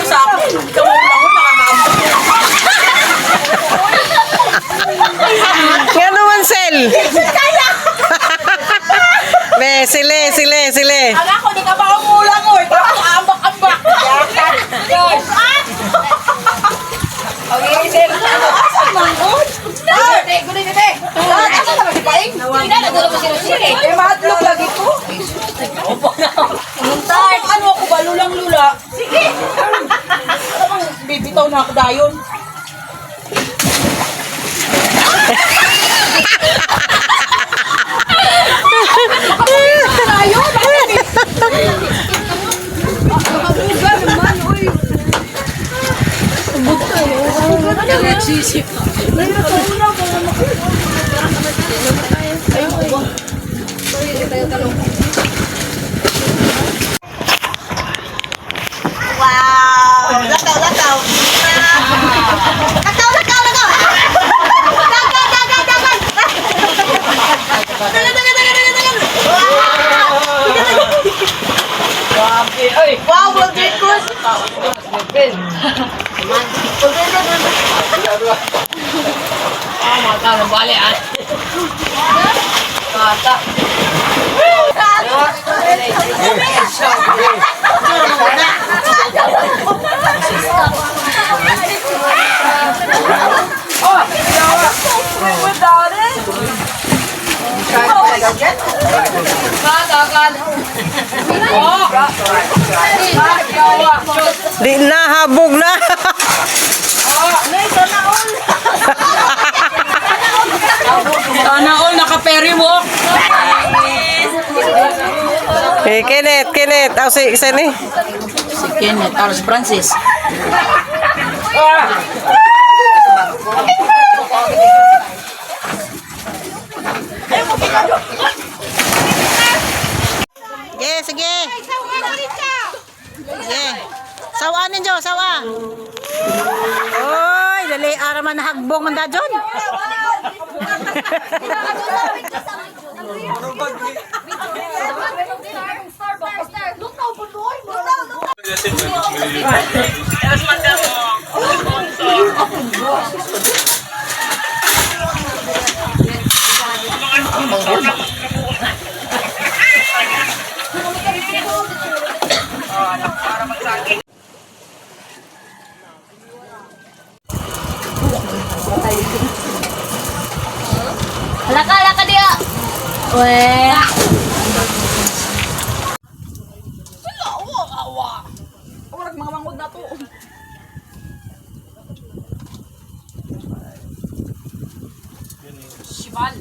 Sa akin, ikaw lang ako nakakaambak. Nga naman, Sel. Be, sile. Ala ko, di ka ba umulang o? Tapos ambak-ambak. Guys. Okay, sir. Asan manggod? Gudi. Asan naman si Paing? Hindi na, nagulo mo si Rochelle eh. Eh, mahadlok lagi ko. Ano ako ba? Lulang-lula. Sige. Ano bang bibitaw na ako dayon? Wow! Lakaw! Lakaw! Wow, Rodriguez! Magkano bali ah? Mata. Di na, habog na. Sana all naka-ferry walk. Eh, Kenneth. Ako si ni. Si Kenneth, Carlos Francis. Sige. Sige. Sawa ninyo, sawa. Oy, dali araman na hagbong manda John. Laka dia. Weh. Wala mga mangod na to. Sibal.